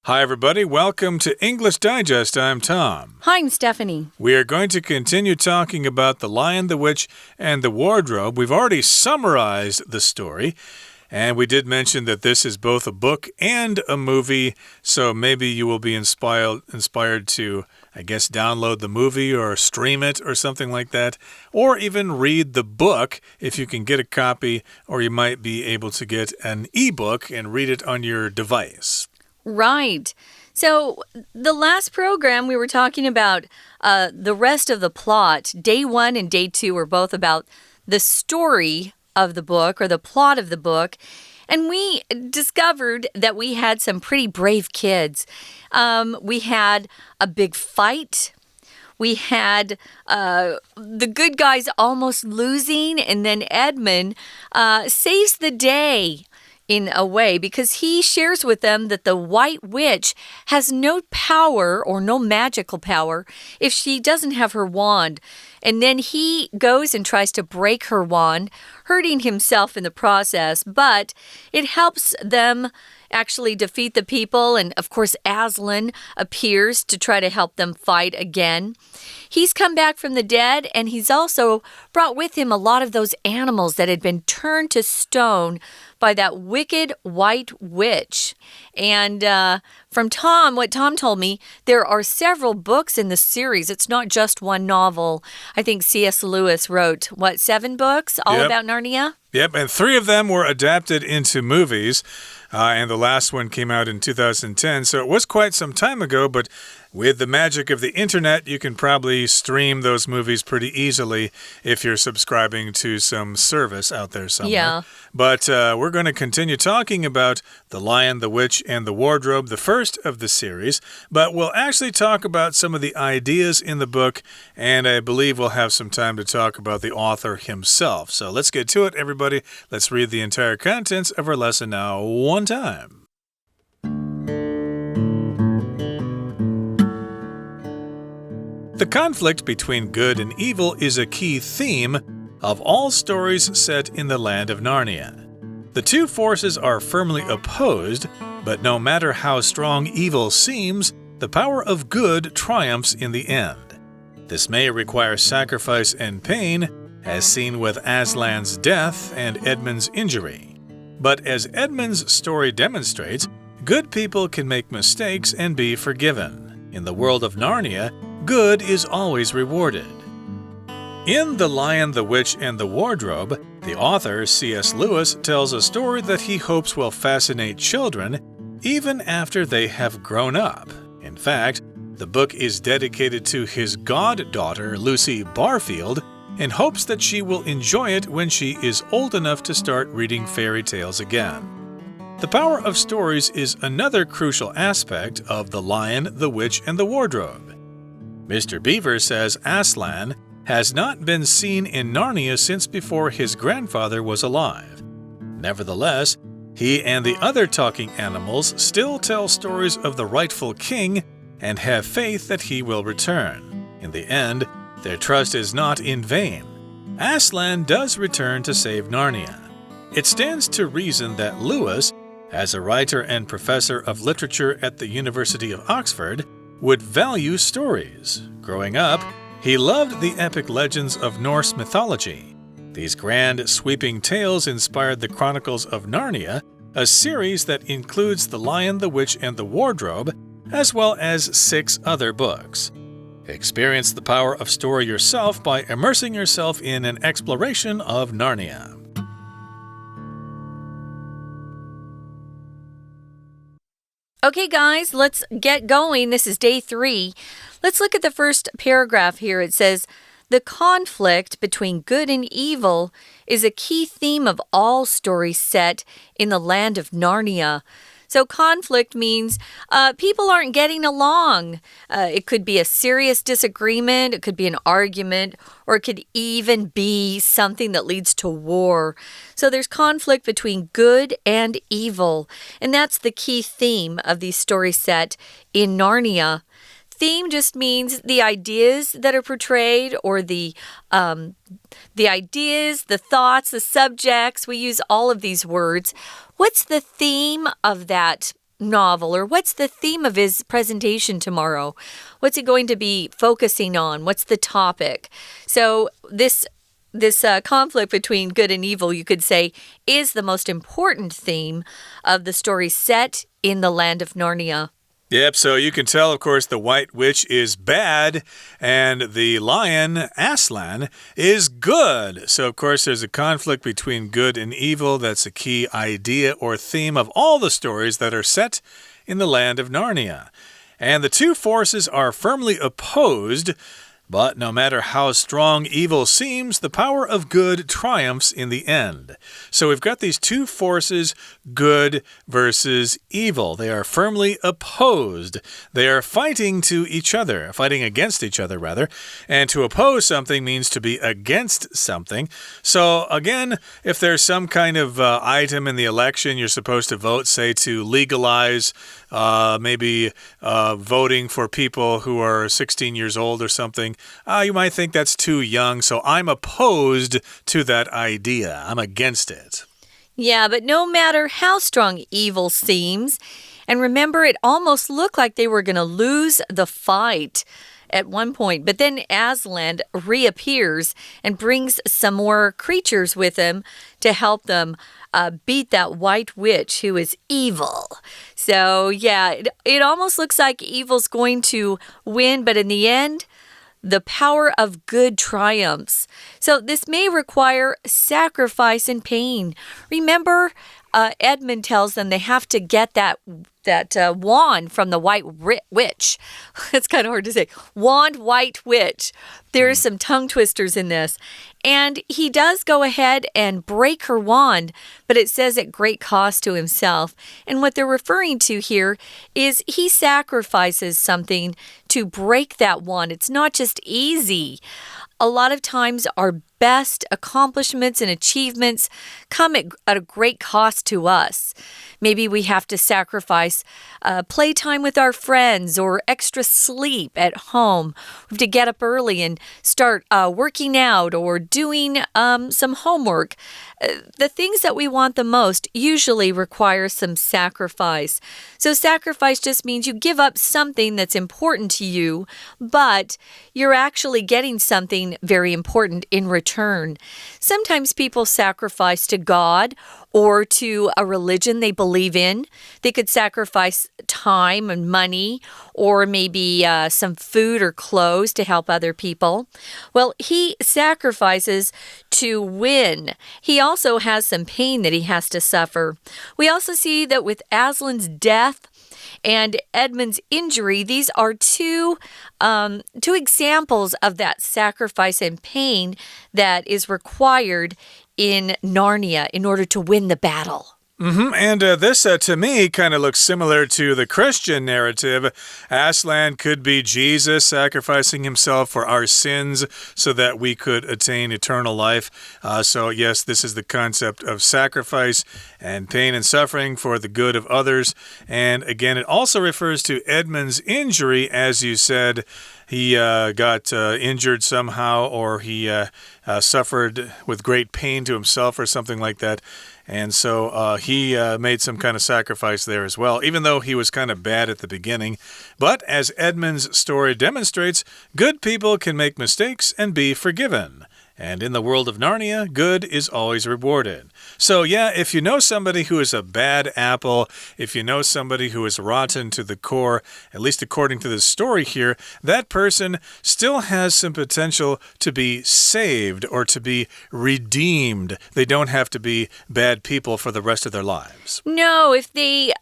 Hi, everybody. Welcome to English Digest. I'm Tom. Hi, I'm Stephanie. We are going to continue talking about The Lion, the Witch, and the Wardrobe. We've already summarized the story, and we did mention that this is both a book and a movie, so maybe you will be inspired to, I guess, download the movie or stream it or something like that, or even read the book if you can get a copy, or you might be able to get an ebook and read it on your device. Right. So the last program we were talking about the rest of the plot. Day 1 and Day 2 were both about the story of the book or the plot of the book. And we discovered that we had some pretty brave kids. We had a big fight. We had the good guys almost losing. And then Edmund saves the day in a way, because he shares with them that the White Witch has no power or no magical power if she doesn't have her wand. And then he goes and tries to break her wand, hurting himself in the process, but it helps them actually defeat the people. And of course, Aslan appears to try to help them fight again. He's come back from the dead, and he's also brought with him a lot of those animals that had been turned to stone by that wicked White Witch. And from Tom, what Tom told me, there are several books in the series. It's not just one novel. I think C.S. Lewis wrote, 7 books all about Narnia? Yep, and 3 of them were adapted into movies, and the last one came out in 2010, so it was quite some time ago, but with the magic of the internet, you can probably stream those movies pretty easily if you're subscribing to some service out there somewhere. Yeah. But we're going to continue talking about The Lion, the Witch, and the Wardrobe, the first of the series, but we'll actually talk about some of the ideas in the book, and I believe we'll have some time to talk about the author himself. So let's get to it, everybody. Let's read the entire contents of our lesson now, one time. The conflict between good and evil is a key theme of all stories set in the land of Narnia. The two forces are firmly opposed, but no matter how strong evil seems, the power of good triumphs in the end. This may require sacrifice and pain, as seen with Aslan's death and Edmund's injury. But as Edmund's story demonstrates, good people can make mistakes and be forgiven. In the world of Narnia, good is always rewarded. In The Lion, the Witch, and the Wardrobe, the author, C.S. Lewis, tells a story that he hopes will fascinate children even after they have grown up. In fact, the book is dedicated to his goddaughter, Lucy Barfield, in hopes that she will enjoy it when she is old enough to start reading fairy tales again. The power of stories is another crucial aspect of The Lion, the Witch, and the Wardrobe. Mr. Beaver says Aslan has not been seen in Narnia since before his grandfather was alive. Nevertheless, he and the other talking animals still tell stories of the rightful king and have faith that he will return. In the end, their trust is not in vain. Aslan does return to save Narnia. It stands to reason that Lewis, as a writer and professor of literature at the University of Oxford, would value stories. Growing up, he loved the epic legends of Norse mythology. These grand, sweeping tales inspired the Chronicles of Narnia, a series that includes The Lion, the Witch, and the Wardrobe, as well as 6 other books. Experience the power of story yourself by immersing yourself in an exploration of Narnia. Okay, guys, let's get going. This is Day 3. Let's look at the first paragraph here. It says, the conflict between good and evil is a key theme of all stories set in the land of Narnia. So conflict means people aren't getting along. It could be a serious disagreement, it could be an argument, or it could even be something that leads to war. So there's conflict between good and evil, and that's the key theme of these stories set in Narnia. Theme just means the ideas that are portrayed, or the ideas, the thoughts, the subjects. We use all of these words. What's the theme of that novel, or what's the theme of his presentation tomorrow? What's he going to be focusing on? What's the topic? So this conflict between good and evil, you could say, is the most important theme of the story set in the land of Narnia. Yep, so you can tell, of course, the White Witch is bad and the lion, Aslan, is good. So, of course, there's a conflict between good and evil. That's a key idea or theme of all the stories that are set in the land of Narnia. And the two forces are firmly opposed. But no matter how strong evil seems, the power of good triumphs in the end. So we've got these two forces, good versus evil. They are firmly opposed. They are fighting against each other, rather. And to oppose something means to be against something. So again, if there's some kind of item in the election you're supposed to vote, say to legalize maybe voting for people who are 16 years old or something, you might think that's too young, so I'm opposed to that idea. I'm against it. Yeah, but no matter how strong evil seems, and remember, it almost looked like they were going to lose the fight at one point. But then Aslan reappears and brings some more creatures with him to help them beat that white witch who is evil. So, yeah, it almost looks like evil's going to win, but in the end, the power of good triumphs. So this may require sacrifice and pain. Remember, Edmund tells them they have to get that wand from the white witch. It's kind of hard to say. Wand, white witch. There are some tongue twisters in this. And he does go ahead and break her wand, but it says at great cost to himself. And what they're referring to here is he sacrifices something to break that wand. It's not just easy. A lot of times our best accomplishments and achievements come at a great cost to us. Maybe we have to sacrifice playtime with our friends or extra sleep at home. We have to get up early and start working out or doing some homework. The things that we want the most usually require some sacrifice. So sacrifice just means you give up something that's important to you, but you're actually getting something very important in return. Sometimes people sacrifice to God or to a religion they believe in. They could sacrifice time and money or maybe some food or clothes to help other people. Well, he sacrifices to win. He also has some pain that he has to suffer. We also see that with Aslan's death and Edmund's injury, these are two examples of that sacrifice and pain that is required in Narnia in order to win the battle. And this, to me, kind of looks similar to the Christian narrative. Aslan could be Jesus sacrificing himself for our sins so that we could attain eternal life. So, yes, this is the concept of sacrifice and pain and suffering for the good of others. And again, it also refers to Edmund's injury, as you said. He got injured somehow, or he suffered with great pain to himself or something like that. And so he made some kind of sacrifice there as well, even though he was kind of bad at the beginning. But as Edmund's story demonstrates, good people can make mistakes and be forgiven. And in the world of Narnia, good is always rewarded. So yeah, if you know somebody who is a bad apple, if you know somebody who is rotten to the core, at least according to the story here, that person still has some potential to be saved or to be redeemed. They don't have to be bad people for the rest of their lives. No, if they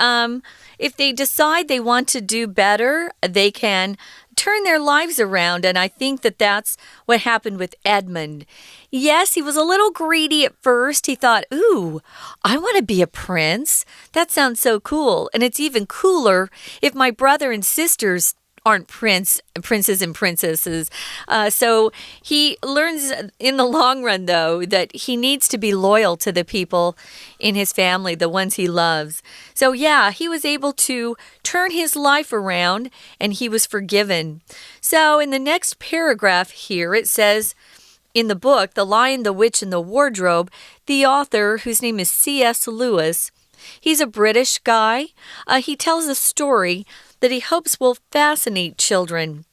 decide they want to do better, they can turn their lives around, and I think that that's what happened with Edmund. Yes, he was a little greedy at first. He thought, ooh, I want to be a prince. That sounds so cool. And it's even cooler if my brother and sisters aren't princes and princesses. So he learns in the long run, though, that he needs to be loyal to the people in his family, the ones he loves. So yeah, he was able to turn his life around and he was forgiven. So in the next paragraph here, it says, in the book, The Lion, the Witch, and the Wardrobe, the author, whose name is C.S. Lewis, He's a British guy. He tells a story that he hopes will fascinate children,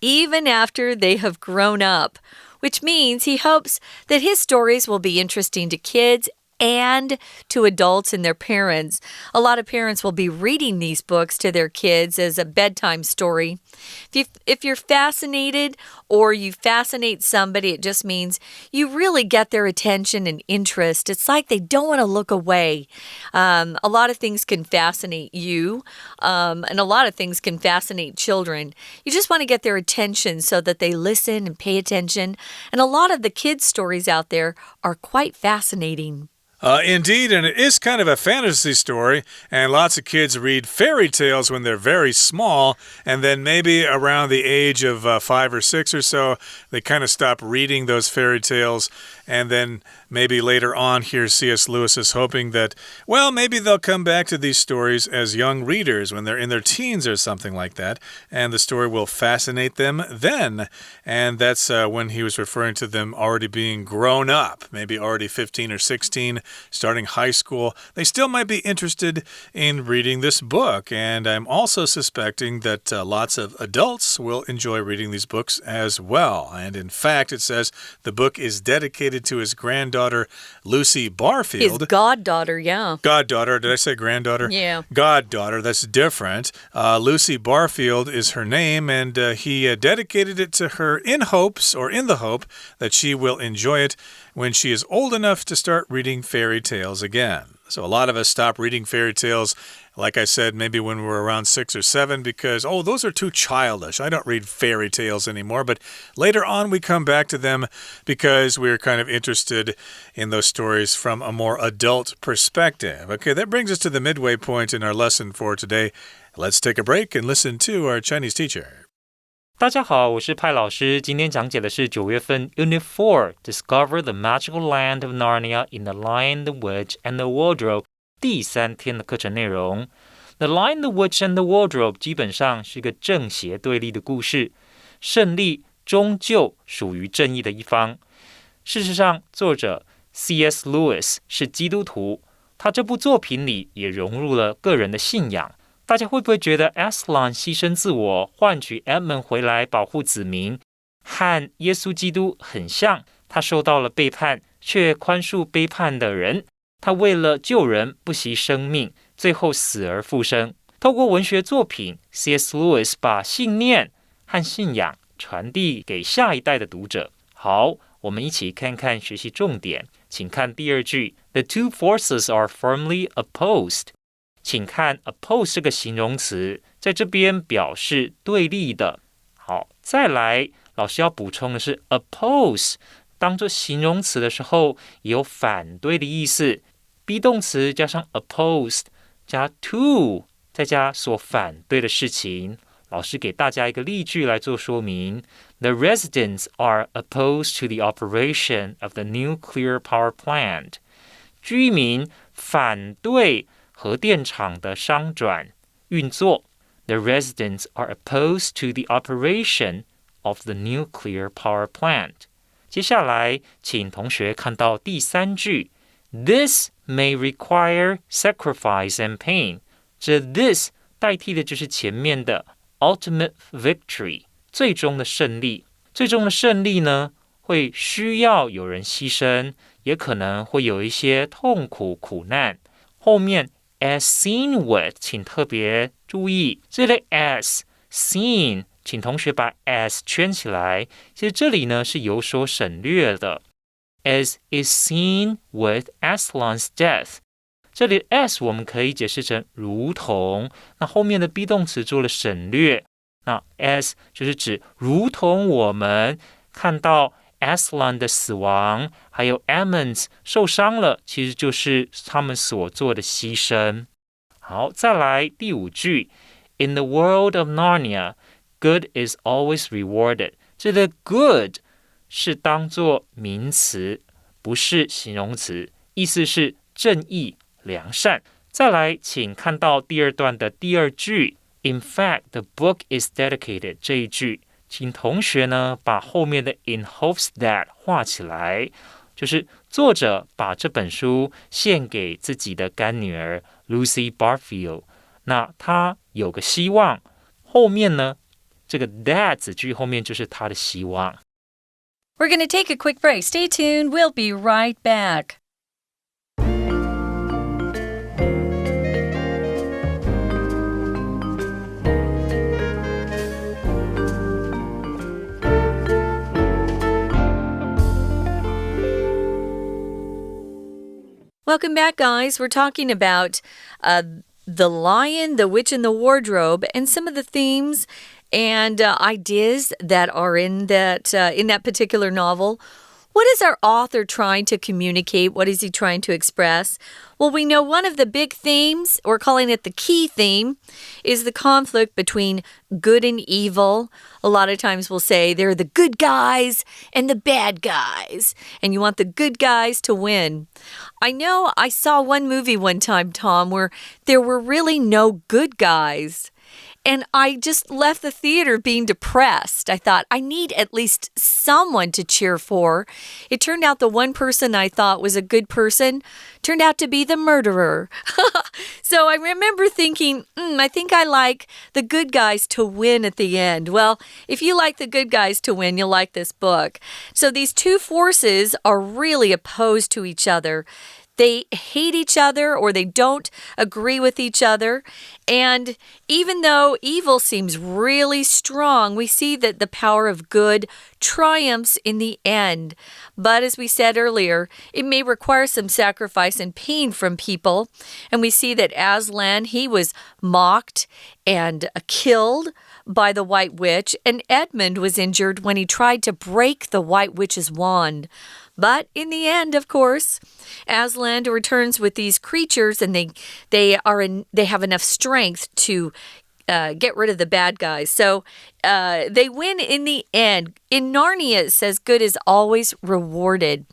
even after they have grown up, which means he hopes that his stories will be interesting to kids and to adults and their parents. A lot of parents will be reading these books to their kids as a bedtime story. If you're fascinated or you fascinate somebody, it just means you really get their attention and interest. It's like they don't want to look away. A lot of things can fascinate you, and a lot of things can fascinate children. You just want to get their attention so that they listen and pay attention. And a lot of the kids' stories out there are quite fascinating. Indeed, and it is kind of a fantasy story, and lots of kids read fairy tales when they're very small, and then maybe around the age of 5 or 6 or so, they kind of stop reading those fairy tales, and then maybe later on here C.S. Lewis is hoping that, well, maybe they'll come back to these stories as young readers when they're in their teens or something like that, and the story will fascinate them then. And that's when he was referring to them already being grown up, maybe already 15 or 16, starting high school. They still might be interested in reading this book, and I'm also suspecting that lots of adults will enjoy reading these books as well. And in fact, it says the book is dedicated to his granddaughter, Lucy Barfield. His goddaughter, yeah. Goddaughter, did I say granddaughter? Yeah. Goddaughter, that's different. Lucy Barfield is her name, and he dedicated it to her in the hope that she will enjoy it when she is old enough to start reading fairy tales again. So a lot of us stop reading fairy tales, like I said, maybe when we're around 6 or 7 because, oh, those are too childish. I don't read fairy tales anymore. But later on, we come back to them because we're kind of interested in those stories from a more adult perspective. Okay, that brings us to the midway point in our lesson for today. Let's take a break and listen to our Chinese teacher. 大家好，我是派老师。今天讲解的是9月份 Unit4 Discover the Magical Land of Narnia in the Lion, the Witch, and the Wardrobe 第3天的课程内容。The Lion, the Witch, and the Wardrobe 基本上是一个正邪对立的故事，胜利终究属于正义的一方。事实上，作者 C.S. Lewis 是基督徒，他这部作品里也融入了个人的信仰。大家会不会觉得 Aslan 牺牲自我换取 Edmund 回来保护子民，和耶稣基督很像？他受到了背叛，却宽恕背叛的人。他为了救人不惜生命，最后死而复生。透过文学作品 C.S. Lewis 把信念和信仰传递给下一代的读者。好，我们一起看看学习重点。请看第2句 The two forces are firmly opposed。请看 oppose 这个形容词，在这边表示对立的。好，再来，老师要补充的是 oppose 当作形容词的时候也有反对的意思。be 动词加上 opposed 加 to 再加所反对的事情。老师给大家一个例句来做说明。The residents are opposed to the operation of the nuclear power plant。居民反对核电厂的商转运作。The residents are opposed to the operation of the nuclear power plant。接下来，请同学看到第3句 This may require sacrifice and pain。这 this 代替的就是前面的 ultimate victory， 最终的胜利。最终的胜利呢，会需要有人牺牲，也可能会有一些痛苦苦难。后面as seen with， 请特别注意，这类 as seen， 请同学把 as 圈起来。其实这里呢是有所省略的。As is seen with Aslan's death， 这里 as 我们可以解释成如同，那后面的 be 动词做了省略。那 as 就是指如同我们看到Aslan 的死亡，还有 Edmund 受伤了，其实就是他们所做的牺牲。好，再来第5句 In the world of Narnia, good is always rewarded。 这个 good 是当作名词，不是形容词，意思是正义、良善。再来，请看到第2段的第2句 In fact, the book is dedicated 这一句，请同学呢把后面的 in hopes that 画起来，就是作者把这本书献给自己的干女儿 Lucy Barfield。那他有个希望，后面呢，这个 that 子句后面就是他的希望。We're going to take a quick break. Stay tuned. We'll be right back. Welcome back, guys. We're talking about The Lion, the Witch, and the Wardrobe, and some of the themes and ideas that are in that particular novel. What is our author trying to communicate? What is he trying to express? Well, we know one of the big themes, we're calling it the key theme, is the conflict between good and evil. A lot of times we'll say there are the good guys and the bad guys, and you want the good guys to win. I know I saw one movie one time, Tom, where there were really no good guys.And I just left the theater being depressed. I thought, I need at least someone to cheer for. It turned out the one person I thought was a good person turned out to be the murderer. So I remember thinking, I think I like the good guys to win at the end. Well, if you like the good guys to win, you'll like this book. So these two forces are really opposed to each other.They hate each other or they don't agree with each other. And even though evil seems really strong, we see that the power of good triumphs in the end. But as we said earlier, it may require some sacrifice and pain from people. And we see that Aslan, he was mocked and killed by the White Witch, and Edmund was injured when he tried to break the White Witch's wand.But in the end, of course, Aslan returns with these creatures and they have enough strength to get rid of the bad guys. So they win in the end. In Narnia, it says good is always rewarded.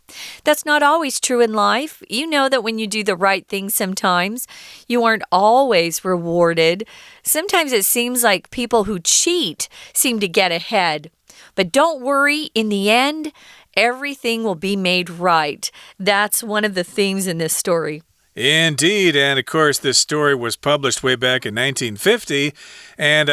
That's not always true in life. You know that when you do the right thing sometimes, you aren't always rewarded. Sometimes it seems like people who cheat seem to get ahead. But don't worry, in the end,Everything will be made right. That's one of the themes in this story. Indeed, and of course this story was published way back in 1950, and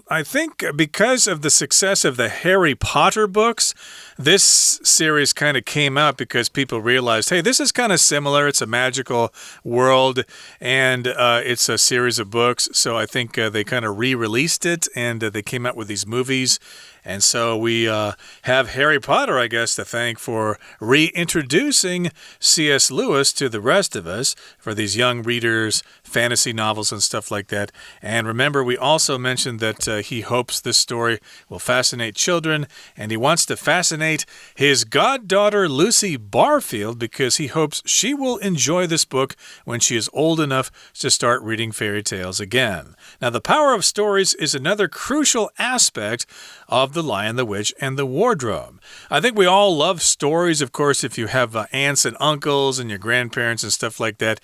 I think because of the success of the Harry Potter books, this series kind of came out because people realized, hey, this is kind of similar. It's a magical world, and it's a series of books, so I think they kind of re-released it, and they came out with these movies.And so we have Harry Potter, I guess, to thank for reintroducing C.S. Lewis to the rest of us, for these young readers, fantasy novels and stuff like that. And remember, we also mentioned that he hopes this story will fascinate children, and he wants to fascinate his goddaughter, Lucy Barfield, because he hopes she will enjoy this book when she is old enough to start reading fairy tales again. Now, the power of stories is another crucial aspect of The Lion, the Witch, and the Wardrobe. I think we all love stories, of course, if you have aunts and uncles and your grandparents and stuff like that.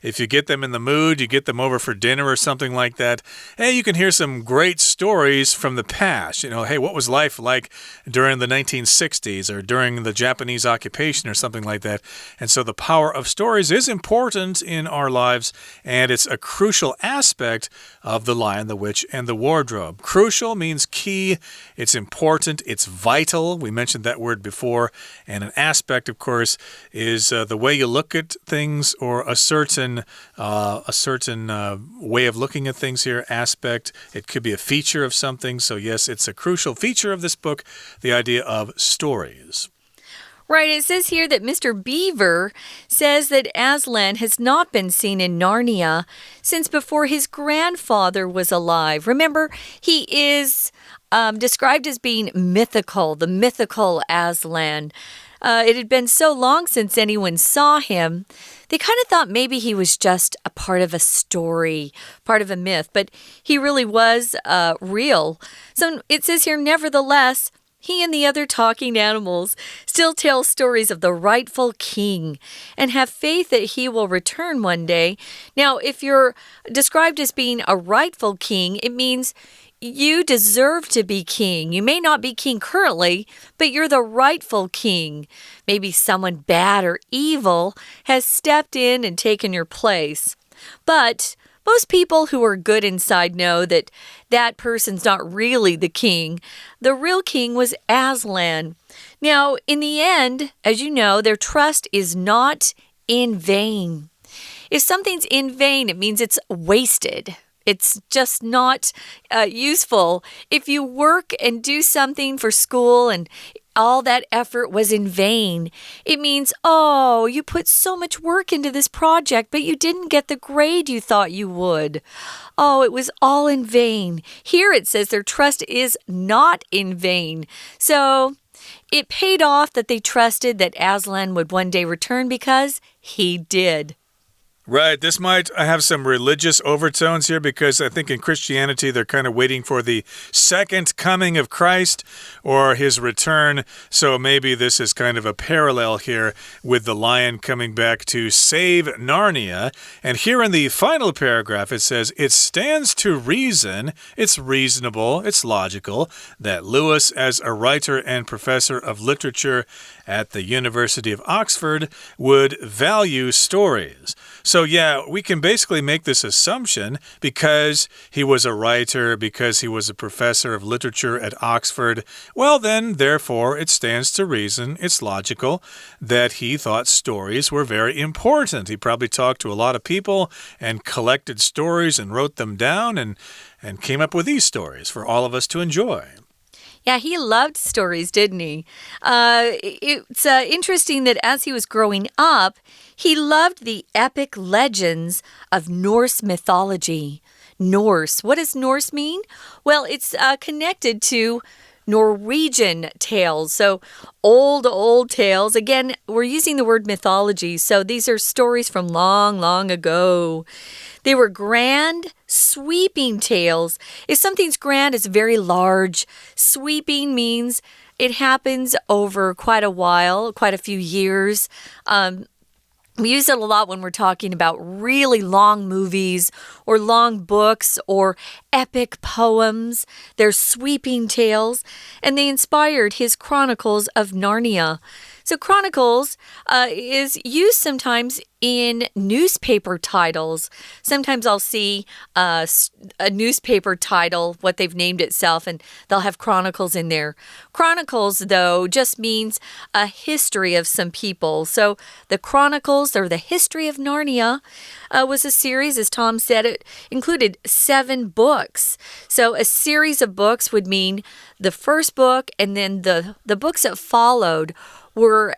If you get them in the mood, you get them over for dinner or something like that, hey, you can hear some great stories from the past. You know, hey, what was life like during the 1960s or during the Japanese occupation or something like that? And so the power of stories is important in our lives, and it's a crucial aspect of The Lion, the Witch, and the Wardrobe. Crucial means key. It's important. It's vital. We mentioned that word before. And an aspect, of course, is the way you look at things, or a certain way of looking at things here. Aspect. It could be a feature of something. So yes, it's a crucial feature of this book, the idea of stories. Right, it says here that Mr. Beaver says that Aslan has not been seen in Narnia since before his grandfather was alive. Remember, he is described as being mythical, the mythical Aslan. It had been so long since anyone saw him, they kind of thought maybe he was just a part of a story, part of a myth, but he really was real. So it says here, nevertheless, He and the other talking animals still tell stories of the rightful king and have faith that he will return one day. Now, if you're described as being a rightful king, it means you deserve to be king. You may not be king currently, but you're the rightful king. Maybe someone bad or evil has stepped in and taken your place. But most people who are good inside know that that person's not really the king. The real king was Aslan. Now, in the end, as you know, their trust is not in vain. If something's in vain, it means it's wasted.It's just not useful. If you work and do something for school and all that effort was in vain, it means, oh, you put so much work into this project, but you didn't get the grade you thought you would. Oh, it was all in vain. Here it says their trust is not in vain. So it paid off that they trusted that Aslan would one day return because he did.Right, this might have some religious overtones here because I think in Christianity they're kind of waiting for the second coming of Christ or his return. So maybe this is kind of a parallel here with the lion coming back to save Narnia. And here in the final paragraph it says, it stands to reason, it's reasonable, it's logical, that Lewis, as a writer and professor of literature at the University of Oxford, would value stories.So yeah, we can basically make this assumption because he was a writer, because he was a professor of literature at Oxford. Well then, therefore, it stands to reason, it's logical, that he thought stories were very important. He probably talked to a lot of people and collected stories and wrote them down and came up with these stories for all of us to enjoy.Yeah, he loved stories, didn't he? It's interesting that as he was growing up, he loved the epic legends of Norse mythology. Norse. What does Norse mean? Well, it's connected to Norwegian tales. So old tales. Again, we're using the word mythology. So these are stories from long ago.They were grand, sweeping tales. If something's grand, it's very large. Sweeping means it happens over quite a while, quite a few years. We use it a lot when we're talking about really long movies or long books or epic poems. They're sweeping tales, and they inspired his Chronicles of Narnia.So Chronicles is used sometimes in newspaper titles. Sometimes I'll see a newspaper title, what they've named itself, and they'll have Chronicles in there. Chronicles, though, just means a history of some people. So the Chronicles, or the History of Narnia, was a series, as Tom said, it included 7 books. So a series of books would mean the first book and then the books that followed were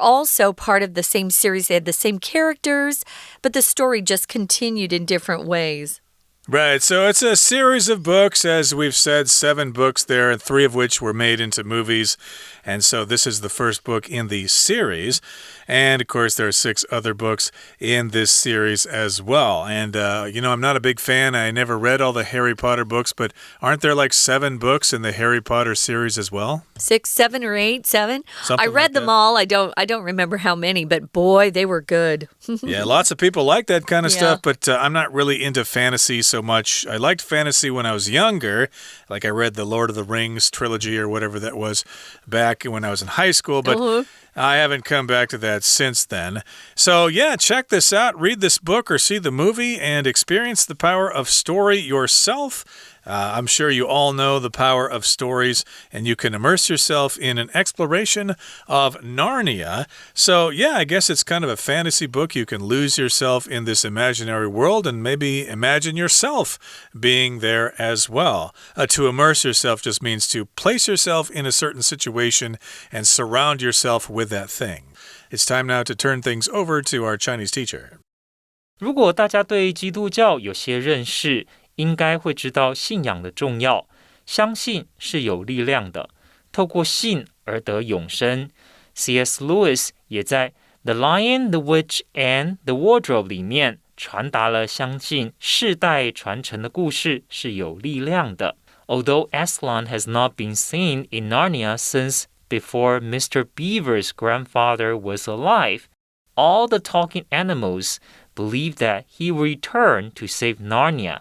also part of the same series. They had the same characters, but the story just continued in different ways.Right, so it's a series of books, as we've said, 7 books there, 3 of which were made into movies. And so this is the first book in the series. And, of course, there are 6 other books in this series as well. And, I'm not a big fan. I never read all the Harry Potter books, but aren't there like 7 books in the Harry Potter series as well? 6, 7, or 8, 7? Something I read them all. I don't remember how many, but boy, they were good. Yeah, lots of people like that kind of stuff, but I'm not really into fantasy so much. I liked fantasy when I was younger. Like I read the Lord of the Rings trilogy or whatever that was back when I was in high school, but I haven't come back to that since then. So yeah, check this out. Read this book or see the movie and experience the power of story yourself. I'm sure you all know the power of stories, and you can immerse yourself in an exploration of Narnia. So yeah, I guess it's kind of a fantasy book. You can lose yourself in this imaginary world and maybe imagine yourself being there as well. To immerse yourself just means to place yourself in a certain situation and surround yourself with that thing. It's time now to turn things over to our Chinese teacher. 如果大家对基督教有些认识，应该会知道信仰的重要，相信是有力量的，透过信而得永生。C.S. Lewis 也在《The Lion, the Witch, and the Wardrobe》里面传达了相信世代传承的故事是有力量的。Although Aslan has not been seen in Narnia since before Mr. Beaver's grandfather was alive, all the talking animals believe that he will return to save Narnia,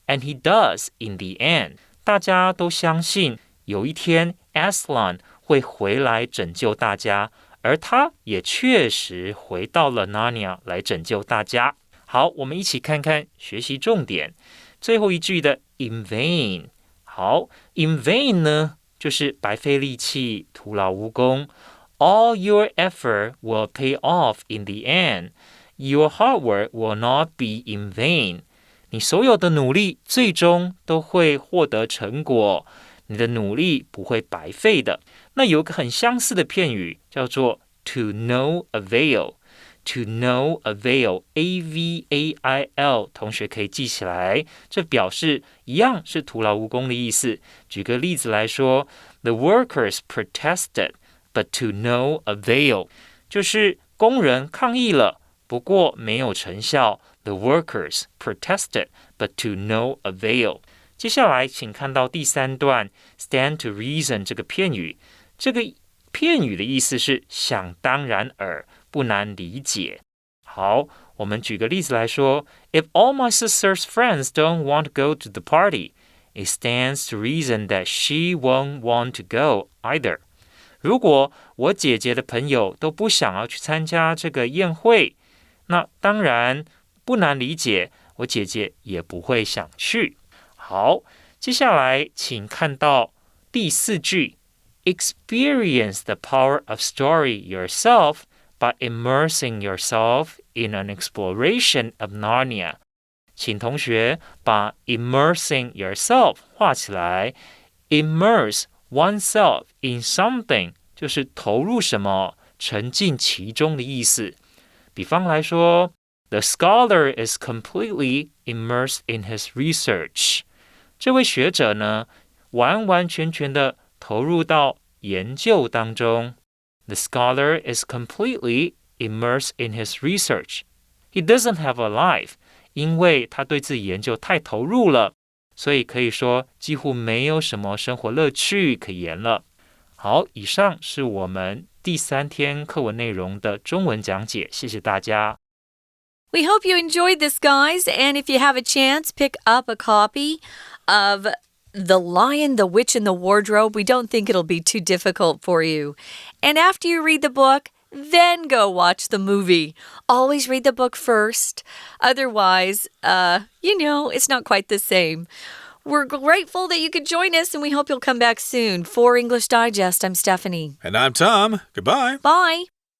and he does in the end. 大家都相信有一天 Aslan 会回来拯救大家，而他也确实回到了 Narnia 来拯救大家。好，我们一起看看学习重点。最后一句的 in vain。好 ，in vain 呢，就是白费力气，徒劳无功。All your effort will pay off in the end. Your hard work will not be in vain. 你所有的努力最终都会获得成果，你的努力不会白费的。那有一个很相似的片语叫做 to no avail。To no avail, A-V-A-I-L， 同学可以记起来，这表示一样是徒劳无功的意思。举个例子来说 ，The workers protested, but to no avail， 就是工人抗议了，不过没有成效。The workers protested, but to no avail。接下来，请看到第三段 ，stand to reason 这个片语，这个片语的意思是想当然耳。不难理解。好，我们举个例子来说 ，If all my sister's friends don't want to go to the party, it stands to reason that she won't want to go either. 如果我姐姐的朋友都不想要去参加这个宴会，那当然不难理解，我姐姐也不会想去。好，接下来请看到第四句 ，Experience the power of story yourself.By immersing yourself in an exploration of Narnia， 请同学把 immersing yourself 画起来。Immerse oneself in something 就是投入什么，沉浸其中的意思。比方来说 ，The scholar is completely immersed in his research。这位学者呢，完完全全的投入到研究当中。The scholar is completely immersed in his research. He doesn't have a life. 因为他对自己研究太投入了，所以可以说几乎没有什么生活乐趣可言了。好，以上是我们第3天课文内容的中文讲解，谢谢大家。We hope you enjoyed this, guys, and if you have a chance, pick up a copy of The Lion, the Witch, and the Wardrobe. We don't think it'll be too difficult for you. And after you read the book, then go watch the movie. Always read the book first. Otherwise, it's not quite the same. We're grateful that you could join us, and we hope you'll come back soon. For English Digest, I'm Stephanie. And I'm Tom. Goodbye. Bye.